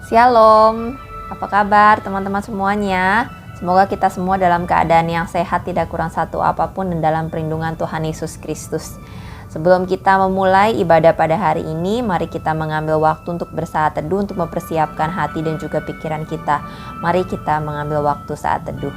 Shalom, apa kabar teman-teman semuanya? Semoga kita semua dalam keadaan yang sehat, tidak kurang satu apapun, dan dalam perlindungan Tuhan Yesus Kristus. Sebelum kita memulai ibadah pada hari ini, mari kita mengambil waktu untuk bersaat teduh untuk mempersiapkan hati dan juga pikiran kita. Mari kita mengambil waktu saat teduh.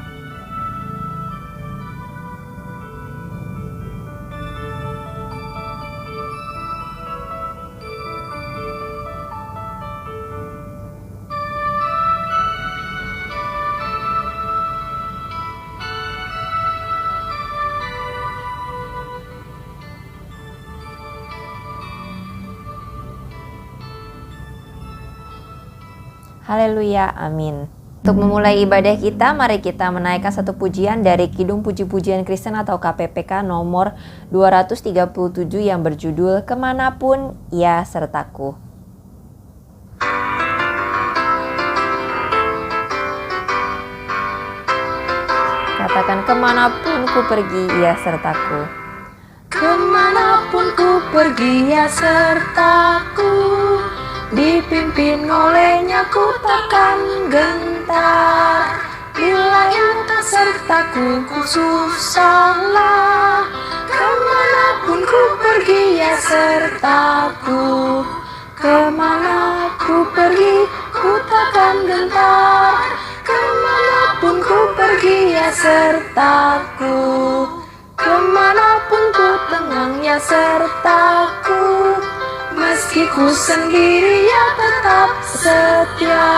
Haleluya, amin. Untuk memulai ibadah kita, mari kita menaikkan satu pujian dari Kidung Puji-Pujian Kristen atau KPPK nomor 237 yang berjudul Kemanapun Ia Sertaku. Katakan, kemanapun ku pergi, Ia sertaku. Kemanapun ku pergi, Ia sertaku. Dipimpin olehnya ku takkan gentar. Bila Ia tak sertaku, ku susahlah. Kemanapun ku pergi, Ia sertaku. Kemana ku pergi, ku takkan gentar. Kemanapun ku pergi, Ia sertaku. Kemanapun ku tenang, Ia sertaku. Meski ku sendiri, Ia tetap setia.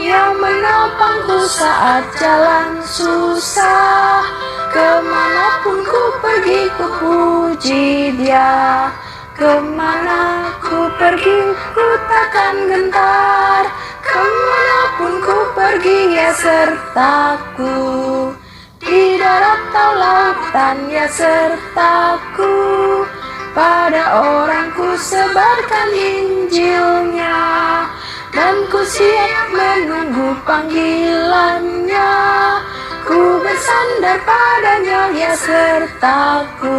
Ia menopangku saat jalan susah. Kemanapun ku pergi, ku puji Dia. Kemana ku pergi, ku takkan gentar. Kemanapun ku pergi, Ia sertaku. Di darat atau lautan, Ia sertaku. Pada orang ku sebarkan Injilnya, dan ku siap menunggu panggilannya. Ku bersandar padanya, Ia sertaku.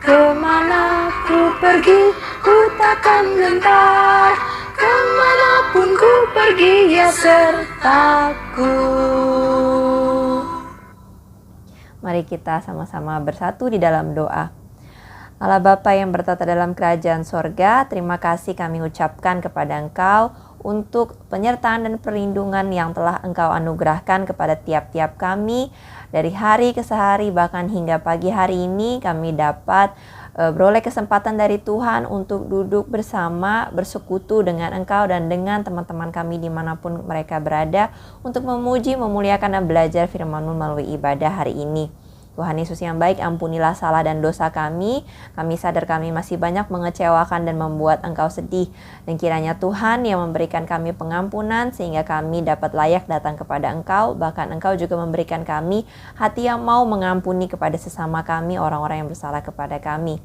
Kemana ku pergi, ku takkan gentar. Kemanapun ku pergi, Ia sertaku. Mari kita sama-sama bersatu di dalam doa. Allah Bapa yang bertata dalam kerajaan sorga, terima kasih kami ucapkan kepada Engkau untuk penyertaan dan perlindungan yang telah Engkau anugerahkan kepada tiap-tiap kami dari hari ke hari, bahkan hingga pagi hari ini kami dapat beroleh kesempatan dari Tuhan untuk duduk bersama, bersekutu dengan Engkau dan dengan teman-teman kami dimanapun mereka berada, untuk memuji, memuliakan dan belajar firman-Mu melalui ibadah hari ini. Tuhan Yesus yang baik, ampunilah salah dan dosa kami. Kami sadar kami masih banyak mengecewakan dan membuat Engkau sedih. Dan kiranya Tuhan yang memberikan kami pengampunan sehingga kami dapat layak datang kepada Engkau. Bahkan Engkau juga memberikan kami hati yang mau mengampuni kepada sesama kami, orang-orang yang bersalah kepada kami.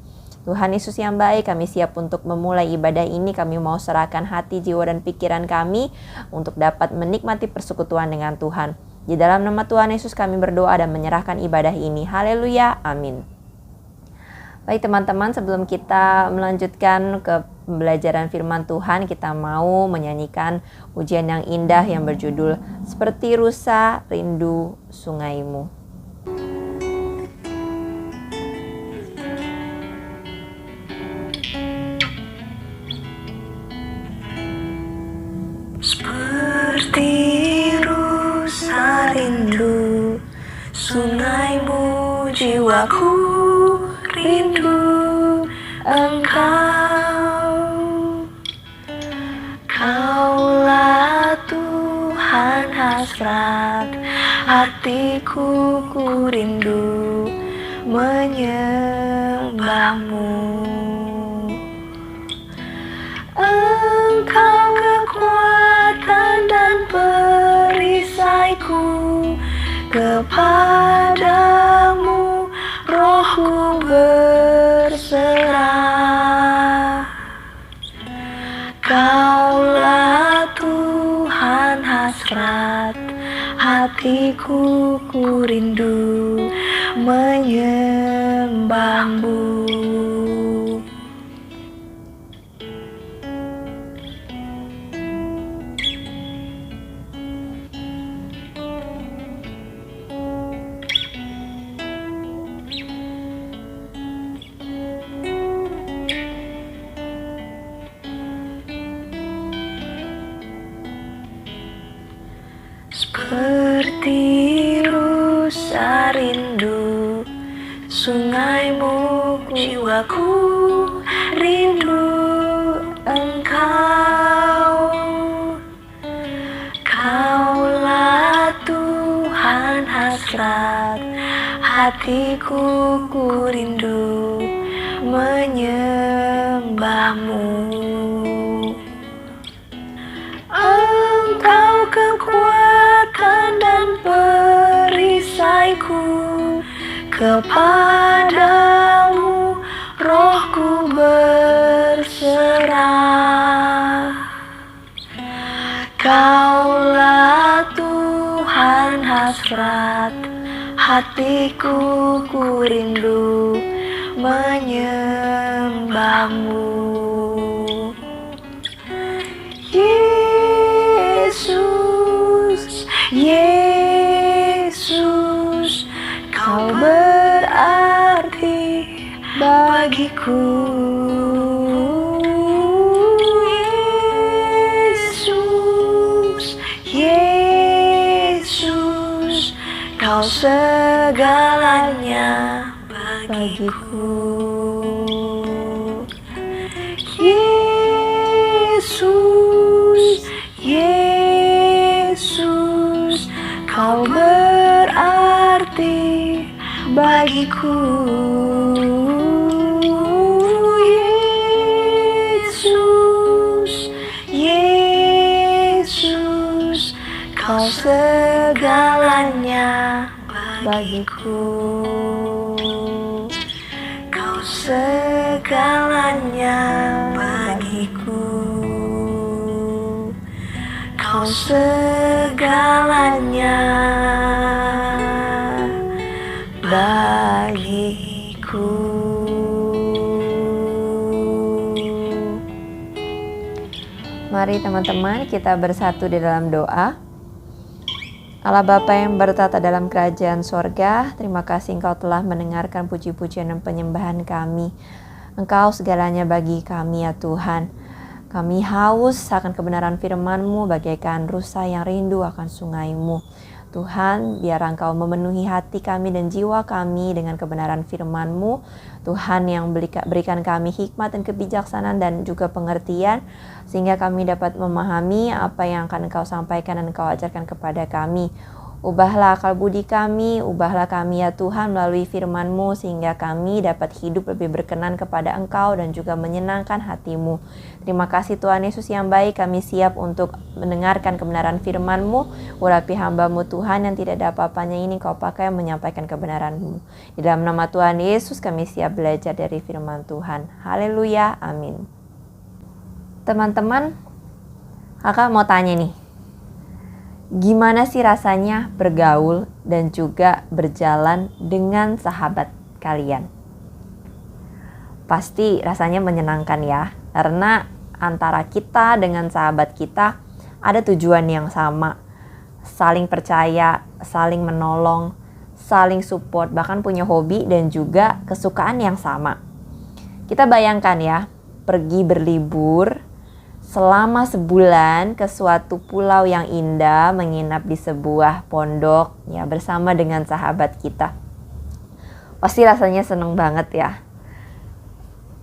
Tuhan Yesus yang baik, kami siap untuk memulai ibadah ini. Kami mau serahkan hati, jiwa, dan pikiran kami untuk dapat menikmati persekutuan dengan Tuhan. Di dalam nama Tuhan Yesus kami berdoa dan menyerahkan ibadah ini. Haleluya, amin. Baik teman-teman, sebelum kita melanjutkan ke pembelajaran firman Tuhan, kita mau menyanyikan pujian yang indah yang berjudul Seperti Rusa Rindu Sungaimu. Rindu sungaimu, jiwaku rindu Engkau. Kaulah Tuhan hasrat hatiku, ku rindu menyembahmu. Engkau kekuatan dan perisaiku, kepadamu rohku berserah. Kaulah Tuhan hasrat hatiku, ku rindu menyembahmu. seperti rusa rindu sungaimu, jiwaku rindu Engkau. Kaulah Tuhan hasrat hatiku, ku rindu menyembahmu. Engkau kekuatan dan perisaiku, kepadamu rohku berserah. Kaulah Tuhan hasrat hatiku, ku rindu menyembahmu. Yesus, Yesus, Kau berarti bagiku. Yesus, Yesus, Kau segalanya bagiku. Yesus, Yesus, Kau berarti bagiku. Yesus, Yesus, Kau segalanya bagiku. Kau segalanya bagiku. Kau segalanya bagiku. Mari teman-teman kita bersatu di dalam doa. Allah Bapa yang bertata dalam kerajaan sorga, terima kasih Engkau telah mendengarkan puji-pujian dan penyembahan kami. Engkau segalanya bagi kami ya Tuhan. Kami haus akan kebenaran firman-Mu bagaikan rusa yang rindu akan sungai-Mu. Tuhan, biar Engkau memenuhi hati kami dan jiwa kami dengan kebenaran firman-Mu. Tuhan yang berikan kami hikmat dan kebijaksanaan dan juga pengertian, sehingga kami dapat memahami apa yang akan Engkau sampaikan dan Engkau ajarkan kepada kami. Ubahlah akal budi kami, ubahlah kami ya Tuhan melalui firman-Mu, sehingga kami dapat hidup lebih berkenan kepada Engkau dan juga menyenangkan hati-Mu. Terima kasih Tuhan Yesus yang baik, kami siap untuk mendengarkan kebenaran firman-Mu. Urapi hamba-Mu Tuhan yang tidak ada apa-apanya ini Kau pakai menyampaikan kebenaran-Mu. Di dalam nama Tuhan Yesus kami siap belajar dari firman Tuhan. Haleluya, amin. Teman-teman, kakak mau tanya nih, gimana sih rasanya bergaul dan juga berjalan dengan sahabat kalian? Pasti rasanya menyenangkan ya, karena antara kita dengan sahabat kita ada tujuan yang sama, saling percaya, saling menolong, saling support, bahkan punya hobi dan juga kesukaan yang sama. Kita bayangkan ya, pergi berlibur selama sebulan ke suatu pulau yang indah, menginap di sebuah pondok ya bersama dengan sahabat kita. Pasti rasanya seneng banget ya.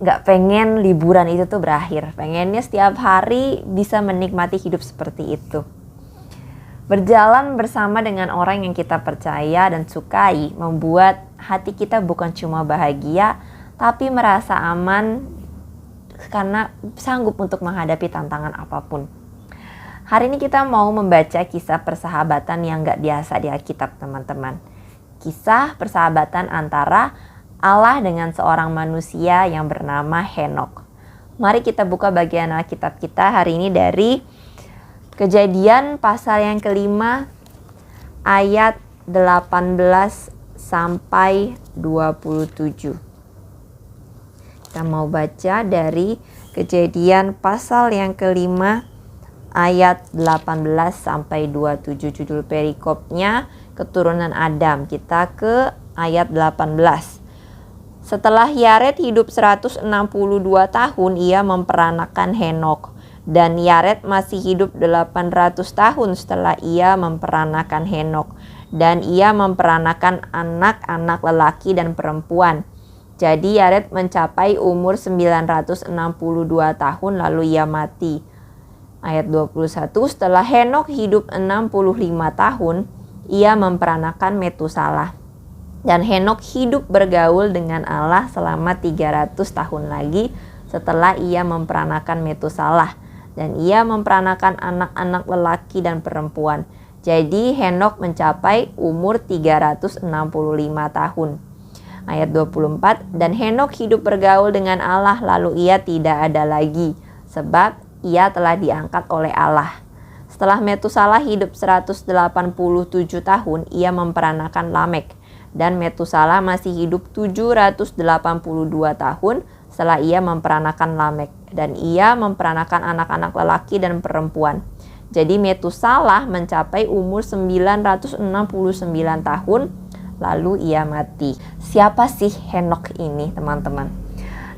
Gak pengen liburan itu tuh berakhir, pengennya setiap hari bisa menikmati hidup seperti itu. Berjalan bersama dengan orang yang kita percaya dan sukai membuat hati kita bukan cuma bahagia, tapi merasa aman karena sanggup untuk menghadapi tantangan apapun. Hari ini kita mau membaca kisah persahabatan yang gak biasa di Alkitab teman-teman. Kisah persahabatan antara Allah dengan seorang manusia yang bernama Henokh. Mari kita buka bagian Alkitab kita hari ini dari Kejadian pasal yang kelima ayat 18 sampai 27. Kita mau baca dari Kejadian pasal yang kelima ayat 18 sampai 27. Judul perikopnya keturunan Adam. Kita ke ayat 18. Setelah Yared hidup 162 tahun, ia memperanakan Henokh. Dan Yared masih hidup 800 tahun setelah ia memperanakan Henokh. Dan ia memperanakan anak-anak lelaki dan perempuan. Jadi Yared mencapai umur 962 tahun lalu ia mati. Ayat 21, setelah Henokh hidup 65 tahun, ia memperanakan Metusalah. Dan Henokh hidup bergaul dengan Allah selama 300 tahun lagi setelah ia memperanakan Metusalah. Dan ia memperanakan anak-anak lelaki dan perempuan. Jadi Henokh mencapai umur 365 tahun. Ayat 24, dan Henokh hidup bergaul dengan Allah lalu ia tidak ada lagi, sebab ia telah diangkat oleh Allah. Setelah Metusalah hidup 187 tahun, ia memperanakan Lamek. Dan Metusalah masih hidup 782 tahun setelah ia memperanakan Lamek. Dan ia memperanakan anak-anak lelaki dan perempuan. Jadi Metusalah mencapai umur 969 tahun lalu ia mati. Siapa sih Henokh ini, teman-teman?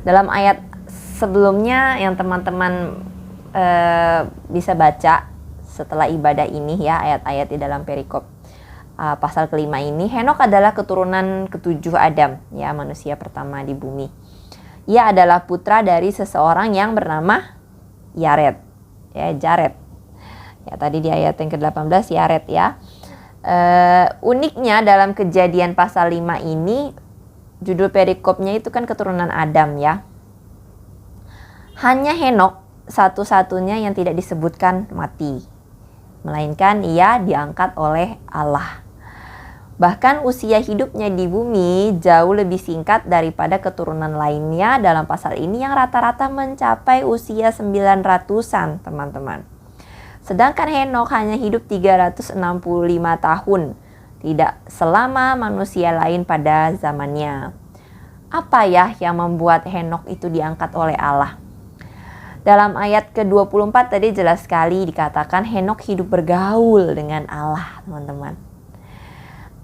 Dalam ayat sebelumnya yang teman-teman bisa baca setelah ibadah ini ya, ayat-ayat di dalam perikop pasal kelima ini, Henokh adalah keturunan ketujuh Adam, ya, manusia pertama di bumi. Ia adalah putra dari seseorang yang bernama Yared, ya, Jared. Ya, tadi di ayat yang ke-18 Yared ya. Uniknya dalam Kejadian pasal 5 ini, judul perikopnya itu kan keturunan Adam ya. Hanya Henokh satu-satunya yang tidak disebutkan mati, melainkan ia diangkat oleh Allah. Bahkan usia hidupnya di bumi jauh lebih singkat daripada keturunan lainnya dalam pasal ini yang rata-rata mencapai usia 900-an, teman-teman. Sedangkan Henokh hanya hidup 365 tahun, tidak selama manusia lain pada zamannya. Apa ya yang membuat Henokh itu diangkat oleh Allah? Dalam ayat ke-24 tadi jelas sekali dikatakan Henokh hidup bergaul dengan Allah, teman-teman.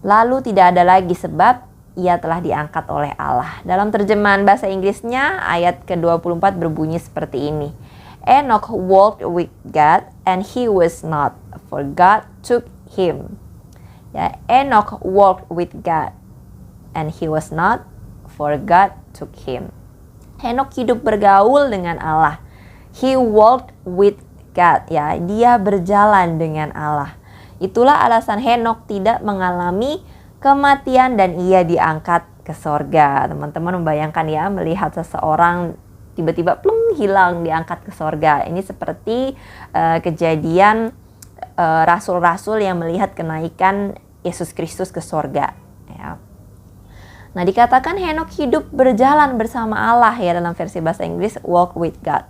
Lalu tidak ada lagi sebab ia telah diangkat oleh Allah. Dalam terjemahan bahasa Inggrisnya ayat ke-24 berbunyi seperti ini. Enoch walked with God and he was not, for God took him. Ya, Enoch walked with God and he was not, for God took him. Henokh hidup bergaul dengan Allah. He walked with God, ya, dia berjalan dengan Allah. Itulah alasan Henokh tidak mengalami kematian dan ia diangkat ke sorga. Teman-teman membayangkan ya, melihat seseorang tiba-tiba plung hilang diangkat ke sorga. Ini seperti kejadian rasul-rasul yang melihat kenaikan Yesus Kristus ke sorga. Ya. Nah, dikatakan Henokh hidup berjalan bersama Allah ya, dalam versi bahasa Inggris walk with God.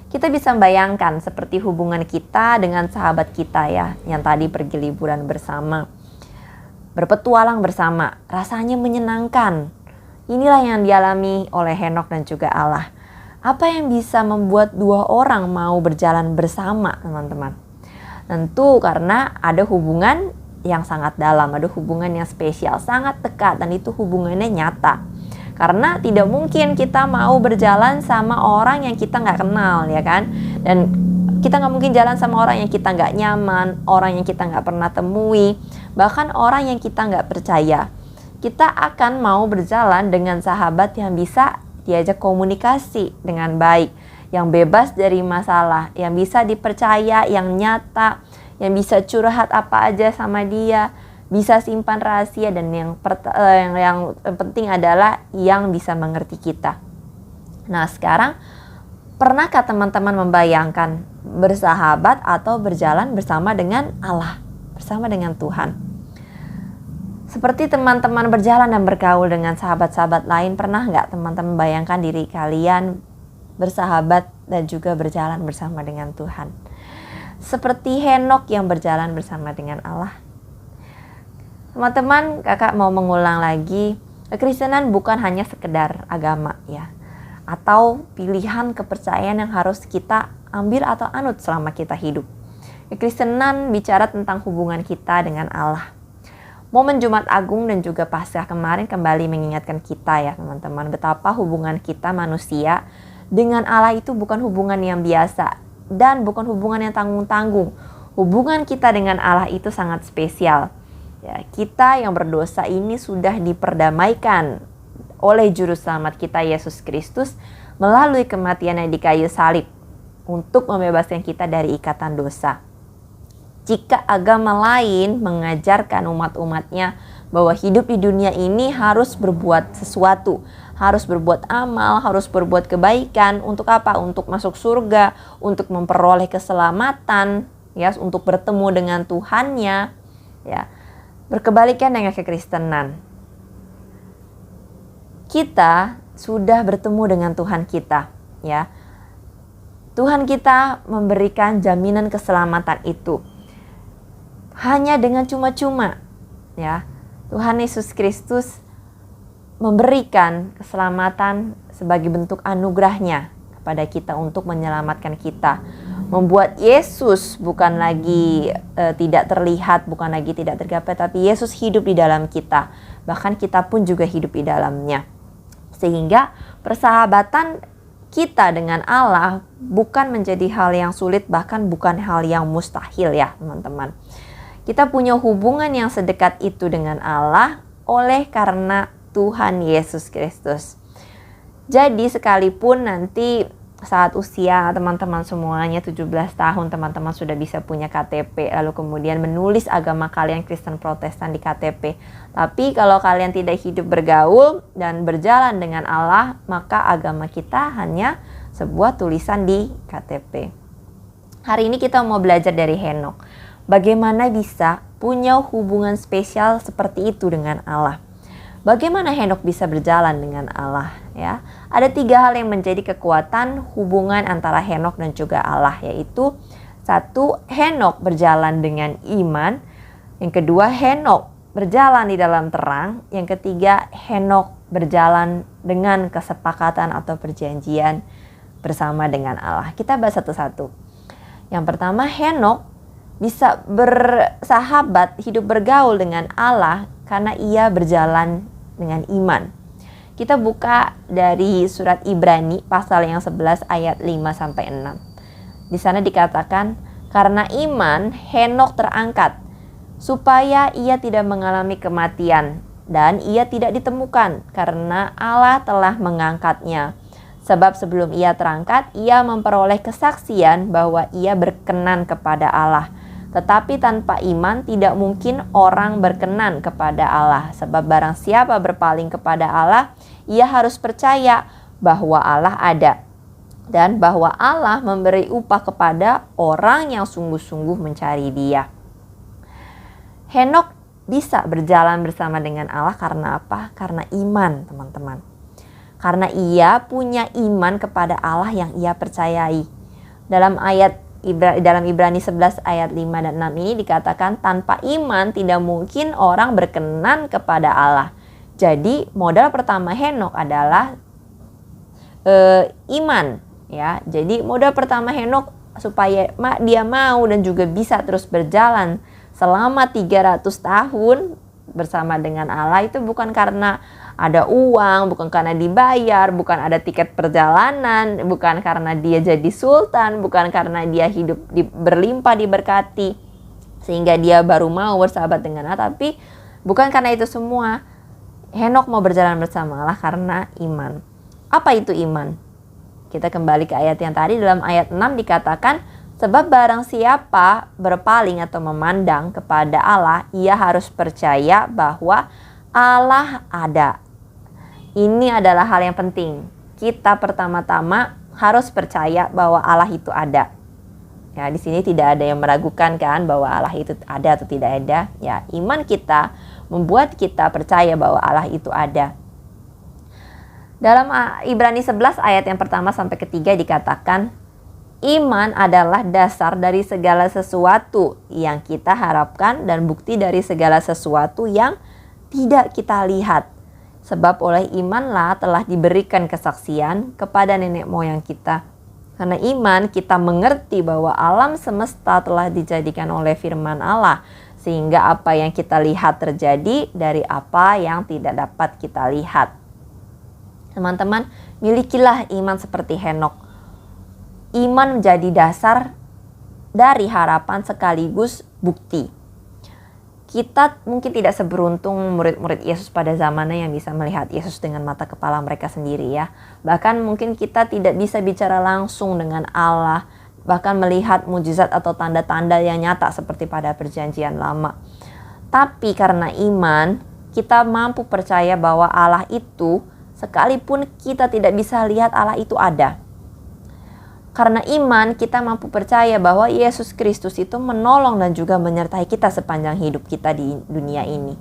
Kita bisa membayangkan seperti hubungan kita dengan sahabat kita ya, yang tadi pergi liburan bersama, berpetualang bersama, rasanya menyenangkan. Inilah yang dialami oleh Henokh dan juga Allah. Apa yang bisa membuat dua orang mau berjalan bersama, teman-teman? Tentu karena ada hubungan yang sangat dalam, ada hubungan yang spesial, sangat dekat, dan itu hubungannya nyata. Karena tidak mungkin kita mau berjalan sama orang yang kita nggak kenal, ya kan? Dan kita nggak mungkin jalan sama orang yang kita nggak nyaman, orang yang kita nggak pernah temui, bahkan orang yang kita nggak percaya. Kita akan mau berjalan dengan sahabat yang bisa diajak komunikasi dengan baik, yang bebas dari masalah, yang bisa dipercaya, yang nyata, yang bisa curhat apa aja sama dia, bisa simpan rahasia, dan yang penting adalah yang bisa mengerti kita. Nah, sekarang pernahkah teman-teman membayangkan bersahabat atau berjalan bersama dengan Allah, bersama dengan Tuhan? Seperti teman-teman berjalan dan bergaul dengan sahabat-sahabat lain, pernah nggak teman-teman bayangkan diri kalian bersahabat dan juga berjalan bersama dengan Tuhan? Seperti Henokh yang berjalan bersama dengan Allah. Teman-teman, kakak mau mengulang lagi, kekristenan bukan hanya sekedar agama ya, atau pilihan kepercayaan yang harus kita ambil atau anut selama kita hidup. Kekristenan bicara tentang hubungan kita dengan Allah. Momen Jumat Agung dan juga Paskah kemarin kembali mengingatkan kita ya teman-teman, betapa hubungan kita manusia dengan Allah itu bukan hubungan yang biasa. dan bukan hubungan yang tanggung-tanggung. Hubungan kita dengan Allah itu sangat spesial. Ya, kita yang berdosa ini sudah diperdamaikan oleh Juru Selamat kita Yesus Kristus melalui kematiannya di kayu salib untuk membebaskan kita dari ikatan dosa. Jika agama lain mengajarkan umat-umatnya bahwa hidup di dunia ini harus berbuat sesuatu, harus berbuat amal, harus berbuat kebaikan, untuk apa? Untuk masuk surga, untuk memperoleh keselamatan, ya, untuk bertemu dengan Tuhannya, ya. Berkebalikan dengan kekristenan. Kita sudah bertemu dengan Tuhan kita, ya. Tuhan kita memberikan jaminan keselamatan itu hanya dengan cuma-cuma, ya. Tuhan Yesus Kristus memberikan keselamatan sebagai bentuk anugerahnya kepada kita untuk menyelamatkan kita. Membuat Yesus bukan lagi tidak terlihat, bukan lagi tidak tergapai, tapi Yesus hidup di dalam kita. Bahkan kita pun juga hidup di dalamnya. Sehingga persahabatan kita dengan Allah bukan menjadi hal yang sulit, bahkan bukan hal yang mustahil, ya teman-teman. Kita punya hubungan yang sedekat itu dengan Allah oleh karena Tuhan Yesus Kristus. Jadi sekalipun nanti saat usia teman-teman semuanya 17 tahun, teman-teman sudah bisa punya KTP, lalu kemudian menulis agama kalian Kristen Protestan di KTP. Tapi kalau kalian tidak hidup bergaul dan berjalan dengan Allah, maka agama kita hanya sebuah tulisan di KTP. Hari ini kita mau belajar dari Henokh. Bagaimana bisa punya hubungan spesial seperti itu dengan Allah? Bagaimana Henokh bisa berjalan dengan Allah, ya? Ada 3 hal yang menjadi kekuatan hubungan antara Henokh dan juga Allah, yaitu 1. Henokh berjalan dengan iman. Yang kedua, Henokh berjalan di dalam terang. Yang ketiga, Henokh berjalan dengan kesepakatan atau perjanjian bersama dengan Allah. Kita bahas satu-satu. Yang pertama, Henokh bisa bersahabat, hidup bergaul dengan Allah karena ia berjalan dengan iman. Kita buka dari surat Ibrani pasal yang 11 ayat 5-6. Di sana dikatakan, karena iman Henokh terangkat supaya ia tidak mengalami kematian, dan ia tidak ditemukan karena Allah telah mengangkatnya. Sebab sebelum ia terangkat, ia memperoleh kesaksian bahwa ia berkenan kepada Allah. Tetapi tanpa iman tidak mungkin orang berkenan kepada Allah. Sebab barang siapa berpaling kepada Allah, ia harus percaya bahwa Allah ada, dan bahwa Allah memberi upah kepada orang yang sungguh-sungguh mencari Dia. Henokh bisa berjalan bersama dengan Allah karena apa? Karena iman, teman-teman. Karena ia punya iman kepada Allah yang ia percayai. Dalam Ibrani 11 ayat 5 dan 6 ini dikatakan, tanpa iman tidak mungkin orang berkenan kepada Allah. Jadi modal pertama Henokh adalah iman, ya. Jadi modal pertama Henokh supaya dia mau dan juga bisa terus berjalan selama 300 tahun bersama dengan Allah itu bukan karena ada uang, bukan karena dibayar, bukan ada tiket perjalanan, bukan karena dia jadi sultan, bukan karena dia hidup berlimpah diberkati sehingga dia baru mau bersahabat dengan Allah, tapi bukan karena itu semua. Henokh mau berjalan bersama Allah karena iman. Apa itu iman? Kita kembali ke ayat yang tadi. Dalam ayat 6 dikatakan, sebab barang siapa berpaling atau memandang kepada Allah, ia harus percaya bahwa Allah ada. Ini adalah hal yang penting. Kita pertama-tama harus percaya bahwa Allah itu ada. Ya, di sini tidak ada yang meragukan kan bahwa Allah itu ada atau tidak ada. Ya, iman kita membuat kita percaya bahwa Allah itu ada. Dalam Ibrani 11 ayat yang pertama sampai ketiga dikatakan, iman adalah dasar dari segala sesuatu yang kita harapkan dan bukti dari segala sesuatu yang tidak kita lihat. Sebab oleh imanlah telah diberikan kesaksian kepada nenek moyang kita. Karena iman kita mengerti bahwa alam semesta telah dijadikan oleh firman Allah. Sehingga apa yang kita lihat terjadi dari apa yang tidak dapat kita lihat. Teman-teman, milikilah iman seperti Henokh. iman menjadi dasar dari harapan sekaligus bukti. Kita mungkin tidak seberuntung murid-murid Yesus pada zamannya yang bisa melihat Yesus dengan mata kepala mereka sendiri ya. Bahkan mungkin kita tidak bisa bicara langsung dengan Allah, bahkan melihat mujizat atau tanda-tanda yang nyata seperti pada perjanjian lama. Tapi karena iman, kita mampu percaya bahwa Allah itu, sekalipun kita tidak bisa lihat Allah itu ada. Karena iman, kita mampu percaya bahwa Yesus Kristus itu menolong dan juga menyertai kita sepanjang hidup kita di dunia ini.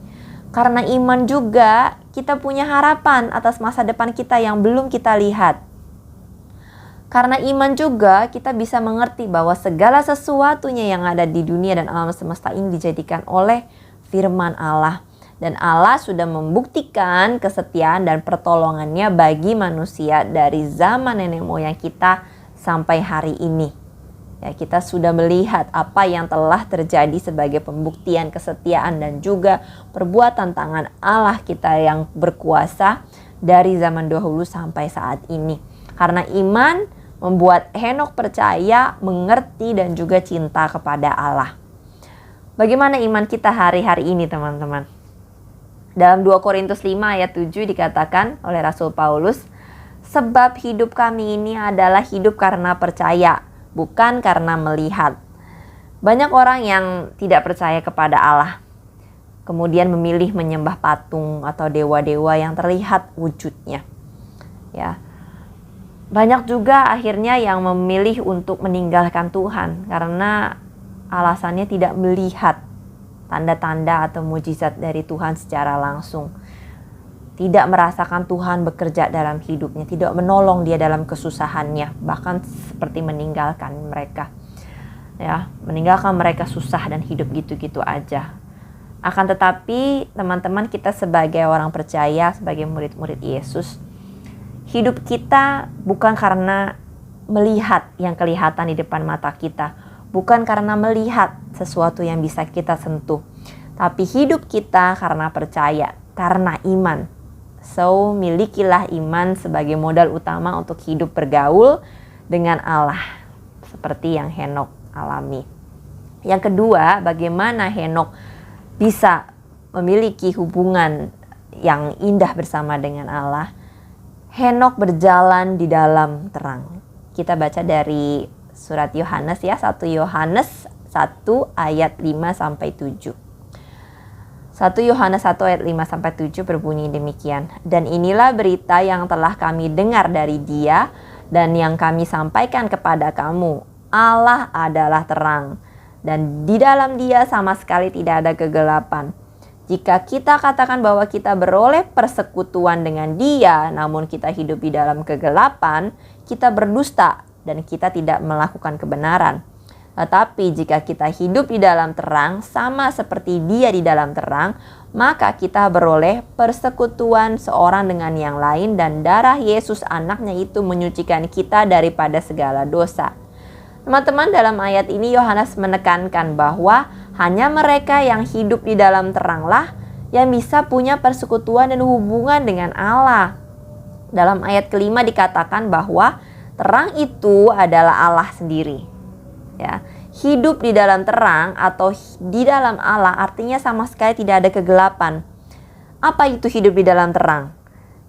Karena iman juga, kita punya harapan atas masa depan kita yang belum kita lihat. Karena iman juga, kita bisa mengerti bahwa segala sesuatunya yang ada di dunia dan alam semesta ini dijadikan oleh firman Allah. Dan Allah sudah membuktikan kesetiaan dan pertolongannya bagi manusia dari zaman nenek moyang kita sampai hari ini. Ya, kita sudah melihat apa yang telah terjadi sebagai pembuktian kesetiaan dan juga perbuatan tangan Allah kita yang berkuasa dari zaman dahulu sampai saat ini. Karena iman membuat Henokh percaya, mengerti dan juga cinta kepada Allah. Bagaimana iman kita hari-hari ini teman-teman? Dalam 2 Korintus 5 ayat 7 dikatakan oleh Rasul Paulus, sebab hidup kami ini adalah hidup karena percaya, bukan karena melihat. Banyak orang yang tidak percaya kepada Allah, kemudian memilih menyembah patung atau dewa-dewa yang terlihat wujudnya. Ya. Banyak juga akhirnya yang memilih untuk meninggalkan Tuhan karena alasannya tidak melihat tanda-tanda atau mujizat dari Tuhan secara langsung. Tidak merasakan Tuhan bekerja dalam hidupnya, tidak menolong dia dalam kesusahannya, bahkan seperti meninggalkan mereka. Ya, meninggalkan mereka susah dan hidup gitu-gitu aja. Akan tetapi, teman-teman, kita sebagai orang percaya, sebagai murid-murid Yesus, hidup kita bukan karena melihat yang kelihatan di depan mata kita, bukan karena melihat sesuatu yang bisa kita sentuh, tapi hidup kita karena percaya, karena iman. So, milikilah iman sebagai modal utama untuk hidup bergaul dengan Allah, seperti yang Henokh alami. Yang kedua, bagaimana Henokh bisa memiliki hubungan yang indah bersama dengan Allah? Henokh berjalan di dalam terang. Kita baca dari surat Yohanes ya, 1 Yohanes 1 ayat 5-7. 1 Yohanes 1 ayat 5-7 berbunyi demikian. Dan inilah berita yang telah kami dengar dari Dia dan yang kami sampaikan kepada kamu. Allah adalah terang dan di dalam Dia sama sekali tidak ada kegelapan. Jika kita katakan bahwa kita beroleh persekutuan dengan Dia, namun kita hidup di dalam kegelapan, kita berdusta dan kita tidak melakukan kebenaran. Tetapi jika kita hidup di dalam terang, sama seperti Dia di dalam terang, maka kita beroleh persekutuan seorang dengan yang lain dan darah Yesus anaknya itu menyucikan kita daripada segala dosa. Teman-teman, dalam ayat ini Yohanes menekankan bahwa hanya mereka yang hidup di dalam teranglah yang bisa punya persekutuan dan hubungan dengan Allah. Dalam ayat kelima dikatakan bahwa terang itu adalah Allah sendiri. Ya, hidup di dalam terang atau di dalam Allah artinya sama sekali tidak ada kegelapan. Apa itu hidup di dalam terang?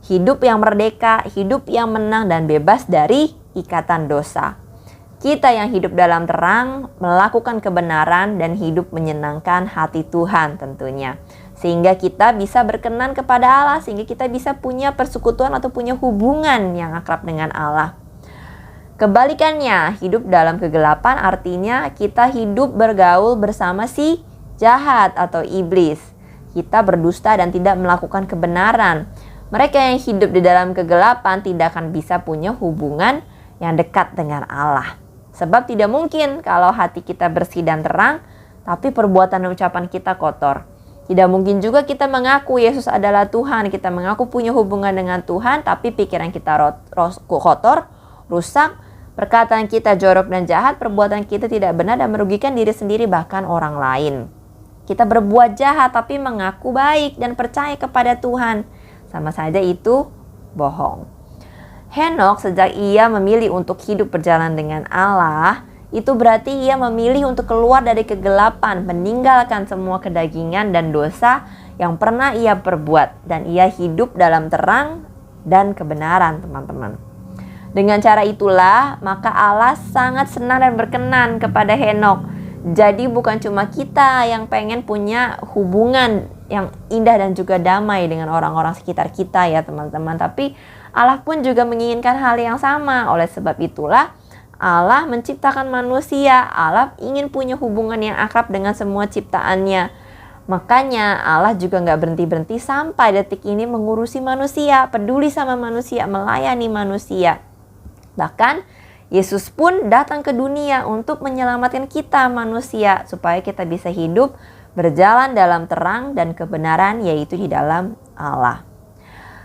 Hidup yang merdeka, hidup yang menang dan bebas dari ikatan dosa. Kita yang hidup dalam terang melakukan kebenaran dan hidup menyenangkan hati Tuhan tentunya. Sehingga kita bisa berkenan kepada Allah, sehingga kita bisa punya persekutuan atau punya hubungan yang akrab dengan Allah. Kebalikannya, hidup dalam kegelapan artinya kita hidup bergaul bersama si jahat atau iblis. Kita berdusta dan tidak melakukan kebenaran. Mereka yang hidup di dalam kegelapan tidak akan bisa punya hubungan yang dekat dengan Allah. Sebab tidak mungkin kalau hati kita bersih dan terang, tapi perbuatan dan ucapan kita kotor. Tidak mungkin juga kita mengaku Yesus adalah Tuhan, kita mengaku punya hubungan dengan Tuhan, tapi pikiran kita kotor, rusak, perkataan kita jorok dan jahat, perbuatan kita tidak benar dan merugikan diri sendiri bahkan orang lain. Kita berbuat jahat tapi mengaku baik dan percaya kepada Tuhan. Sama saja itu bohong. Henokh sejak ia memilih untuk hidup berjalan dengan Allah, itu berarti ia memilih untuk keluar dari kegelapan, meninggalkan semua kedagingan dan dosa yang pernah ia perbuat, dan ia hidup dalam terang dan kebenaran, teman-teman. Dengan cara itulah, maka Allah sangat senang dan berkenan kepada Henokh. Jadi bukan cuma kita yang pengen punya hubungan yang indah dan juga damai dengan orang-orang sekitar kita ya teman-teman, tapi Allah pun juga menginginkan hal yang sama. Oleh sebab itulah Allah menciptakan manusia. Allah ingin punya hubungan yang akrab dengan semua ciptaannya. Makanya Allah juga gak berhenti-berhenti sampai detik ini mengurusi manusia, peduli sama manusia, melayani manusia. Bahkan Yesus pun datang ke dunia untuk menyelamatkan kita manusia, supaya kita bisa hidup berjalan dalam terang dan kebenaran, yaitu di dalam Allah.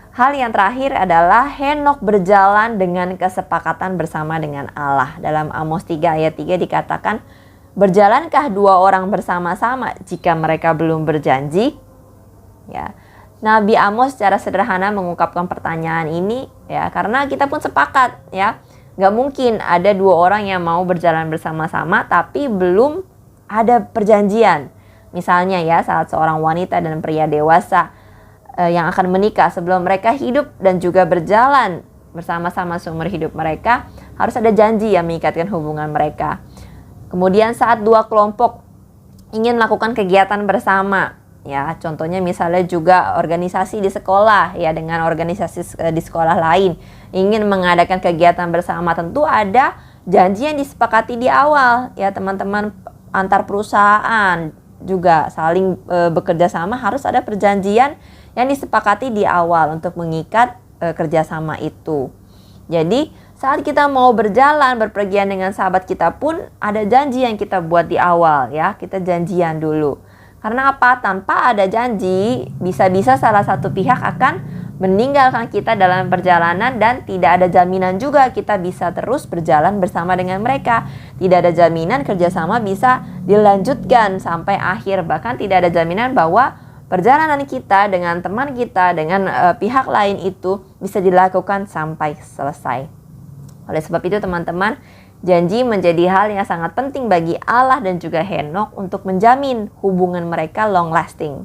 Hal yang terakhir adalah Henokh berjalan dengan kesepakatan bersama dengan Allah. Dalam Amos 3 ayat 3 dikatakan, berjalankah dua orang bersama-sama jika mereka belum berjanji? Ya, Nabi Amos secara sederhana mengungkapkan pertanyaan ini ya, karena kita pun sepakat ya, gak mungkin ada dua orang yang mau berjalan bersama-sama tapi belum ada perjanjian. Misalnya ya, saat seorang wanita dan pria dewasa yang akan menikah, sebelum mereka hidup dan juga berjalan bersama-sama seumur hidup mereka, harus ada janji yang mengikatkan hubungan mereka. Kemudian saat dua kelompok ingin melakukan kegiatan bersama, ya contohnya misalnya juga organisasi di sekolah ya dengan organisasi di sekolah lain ingin mengadakan kegiatan bersama, tentu ada janji yang disepakati di awal ya teman-teman. Antar perusahaan juga saling bekerja sama, harus ada perjanjian yang disepakati di awal untuk mengikat kerjasama itu. Jadi saat kita mau berjalan berpergian dengan sahabat kita pun ada janji yang kita buat di awal ya, kita janjian dulu. Karena apa? Tanpa ada janji, bisa-bisa salah satu pihak akan meninggalkan kita dalam perjalanan dan tidak ada jaminan juga kita bisa terus berjalan bersama dengan mereka. Tidak ada jaminan kerjasama bisa dilanjutkan sampai akhir. Bahkan tidak ada jaminan bahwa perjalanan kita dengan teman kita, dengan pihak lain itu bisa dilakukan sampai selesai. Oleh sebab itu teman-teman, janji menjadi hal yang sangat penting bagi Allah dan juga Henokh untuk menjamin hubungan mereka long lasting.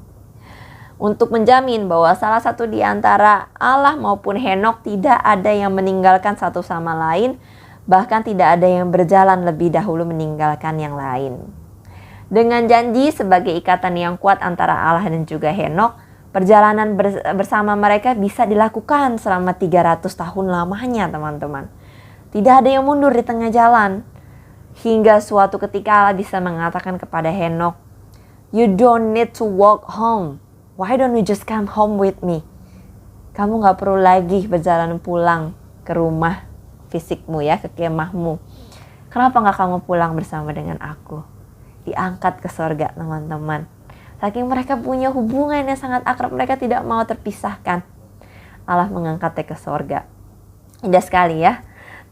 Untuk menjamin bahwa salah satu di antara Allah maupun Henokh tidak ada yang meninggalkan satu sama lain, bahkan tidak ada yang berjalan lebih dahulu meninggalkan yang lain. Dengan janji sebagai ikatan yang kuat antara Allah dan juga Henokh, perjalanan bersama mereka bisa dilakukan selama 300 tahun lamanya teman-teman. Tidak ada yang mundur di tengah jalan. Hingga suatu ketika Allah bisa mengatakan kepada Henokh, "You don't need to walk home. Why don't you just come home with me?" Kamu gak perlu lagi berjalan pulang ke rumah fisikmu ya, ke kemahmu. Kenapa gak kamu pulang bersama dengan aku? Diangkat ke sorga teman-teman. Saking mereka punya hubungan yang sangat akrab, mereka tidak mau terpisahkan. Allah mengangkatnya ke sorga. Indah sekali ya.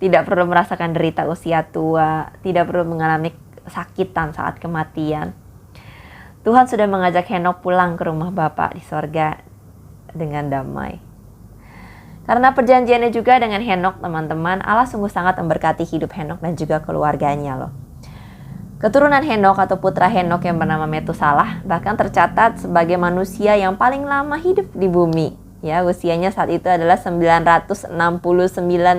Tidak perlu merasakan derita usia tua, tidak perlu mengalami kesakitan saat kematian. Tuhan sudah mengajak Henokh pulang ke rumah Bapa di sorga dengan damai. Karena perjanjiannya juga dengan Henokh teman-teman, Allah sungguh sangat memberkati hidup Henokh dan juga keluarganya loh. Keturunan Henokh atau putra Henokh yang bernama Metusalah bahkan tercatat sebagai manusia yang paling lama hidup di bumi. Ya, usianya saat itu adalah 969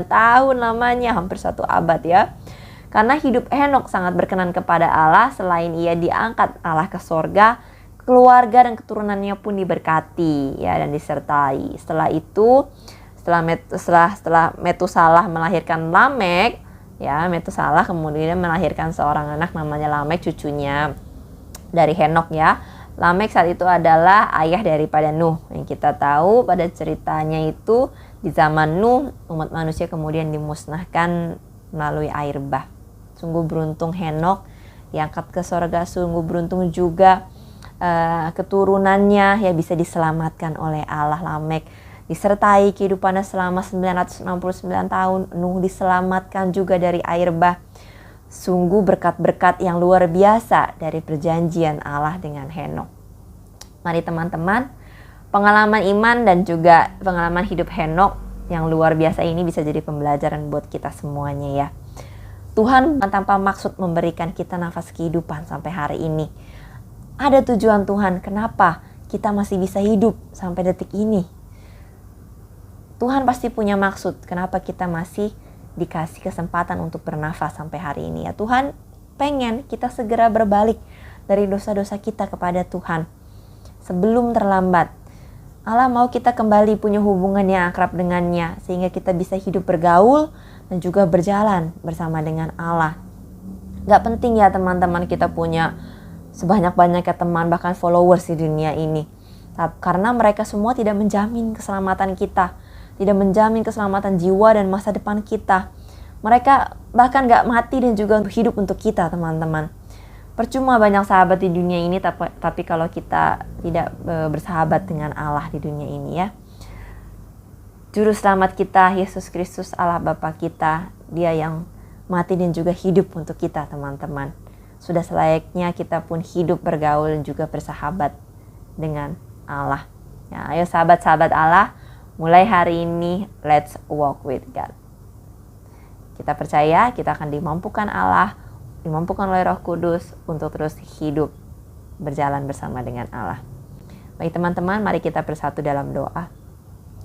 tahun lamanya, hampir 1 abad ya. Karena hidup Henokh sangat berkenan kepada Allah, selain ia diangkat Allah ke sorga, keluarga dan keturunannya pun diberkati ya dan disertai. Setelah itu, setelah Metusalah melahirkan Lamek, ya Metusalah kemudian melahirkan seorang anak namanya Lamek, cucunya dari Henokh ya. Lamek saat itu adalah ayah daripada Nuh. Yang kita tahu pada ceritanya itu di zaman Nuh, umat manusia kemudian dimusnahkan melalui air bah. Sungguh beruntung Henokh diangkat ke sorga, sungguh beruntung juga keturunannya ya bisa diselamatkan oleh Allah. Lamek disertai kehidupannya selama 969 tahun. Nuh diselamatkan juga dari air bah. Sungguh berkat-berkat yang luar biasa dari perjanjian Allah dengan Henokh. Mari teman-teman, pengalaman iman dan juga pengalaman hidup Henokh yang luar biasa ini bisa jadi pembelajaran buat kita semuanya ya. Tuhan tanpa maksud memberikan kita nafas kehidupan sampai hari ini. Ada tujuan Tuhan kenapa kita masih bisa hidup sampai detik ini. Tuhan pasti punya maksud kenapa kita masih dikasih kesempatan untuk bernafas sampai hari ini ya. Tuhan pengen kita segera berbalik dari dosa-dosa kita kepada Tuhan sebelum terlambat. Allah mau kita kembali punya hubungan yang akrab dengannya sehingga kita bisa hidup bergaul dan juga berjalan bersama dengan Allah. Gak penting ya teman-teman kita punya sebanyak-banyaknya teman bahkan followers di dunia ini. Karena mereka semua tidak menjamin keselamatan kita, tidak menjamin keselamatan jiwa dan masa depan kita. Mereka bahkan gak mati dan juga hidup untuk kita teman-teman. Percuma banyak sahabat di dunia ini tapi kalau kita tidak bersahabat dengan Allah di dunia ini ya. Juru selamat kita Yesus Kristus Allah Bapa kita, Dia yang mati dan juga hidup untuk kita teman-teman. Sudah selayaknya kita pun hidup bergaul dan juga bersahabat dengan Allah. Ya, ayo sahabat-sahabat Allah, mulai hari ini let's walk with God. Kita percaya kita akan dimampukan Allah, dimampukan oleh Roh Kudus untuk terus hidup berjalan bersama dengan Allah. Baik teman-teman, mari kita bersatu dalam doa.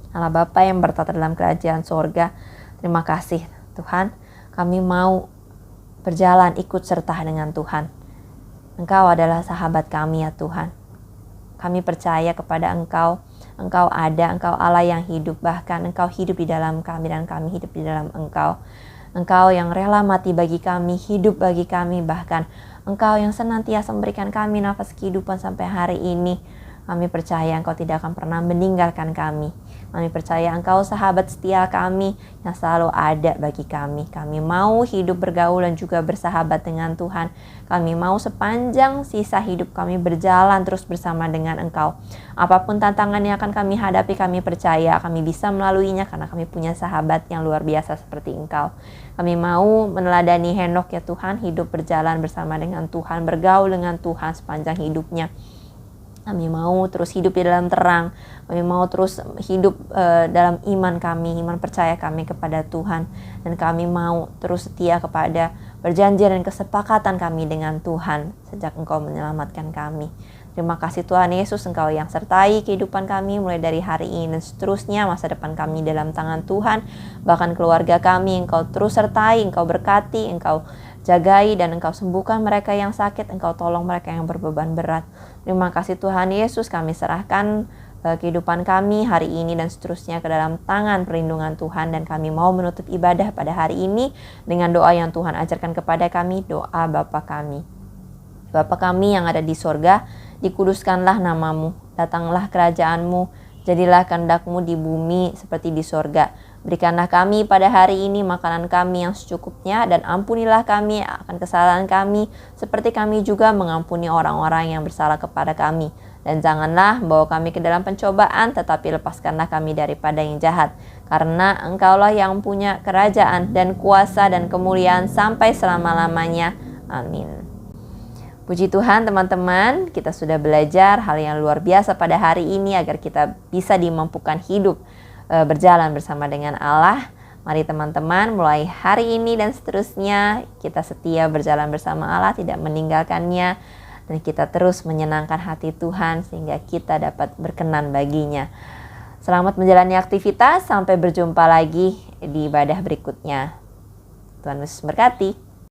Allah Bapa yang bertata dalam kerajaan sorga, terima kasih Tuhan, kami mau berjalan ikut serta dengan Tuhan. Engkau adalah sahabat kami ya Tuhan. Kami percaya kepada Engkau, Engkau ada, Engkau Allah yang hidup, bahkan Engkau hidup di dalam kami dan kami hidup di dalam Engkau. Engkau yang rela mati bagi kami, hidup bagi kami, bahkan Engkau yang senantiasa memberikan kami nafas kehidupan sampai hari ini. Kami percaya Engkau tidak akan pernah meninggalkan kami. Kami percaya Engkau sahabat setia kami yang selalu ada bagi kami. Kami mau hidup bergaul dan juga bersahabat dengan Tuhan. Kami mau sepanjang sisa hidup kami berjalan terus bersama dengan Engkau. Apapun tantangan yang akan kami hadapi, kami percaya kami bisa melaluinya karena kami punya sahabat yang luar biasa seperti Engkau. Kami mau meneladani Henokh ya Tuhan, hidup berjalan bersama dengan Tuhan, bergaul dengan Tuhan sepanjang hidupnya. Kami mau terus hidup di dalam terang. Kami mau terus hidup dalam iman kami, iman percaya kami kepada Tuhan. Dan kami mau terus setia kepada perjanjian dan kesepakatan kami dengan Tuhan sejak Engkau menyelamatkan kami. Terima kasih Tuhan Yesus, Engkau yang sertai kehidupan kami mulai dari hari ini dan seterusnya. Masa depan kami dalam tangan Tuhan. Bahkan keluarga kami Engkau terus sertai, Engkau berkati, Engkau jagai dan Engkau sembuhkan mereka yang sakit, Engkau tolong mereka yang berbeban berat. Terima kasih Tuhan Yesus, kami serahkan kehidupan kami hari ini dan seterusnya ke dalam tangan perlindungan Tuhan. Dan kami mau menutup ibadah pada hari ini dengan doa yang Tuhan ajarkan kepada kami, doa Bapa kami. Bapa kami yang ada di sorga, dikuduskanlah namamu, datanglah kerajaanmu, jadilah kehendak-Mu di bumi seperti di sorga. Berikanlah kami pada hari ini makanan kami yang secukupnya, dan ampunilah kami akan kesalahan kami, seperti kami juga mengampuni orang-orang yang bersalah kepada kami. Dan janganlah bawa kami ke dalam pencobaan, tetapi lepaskanlah kami daripada yang jahat. Karena Engkaulah yang punya kerajaan dan kuasa dan kemuliaan sampai selama-lamanya. Amin. Puji Tuhan teman-teman, kita sudah belajar hal yang luar biasa pada hari ini agar kita bisa dimampukan hidup berjalan bersama dengan Allah. Mari teman-teman, mulai hari ini dan seterusnya kita setia berjalan bersama Allah, tidak meninggalkannya, dan kita terus menyenangkan hati Tuhan sehingga kita dapat berkenan baginya. Selamat menjalani aktivitas, sampai berjumpa lagi di ibadah berikutnya. Tuhan Yesus berkati.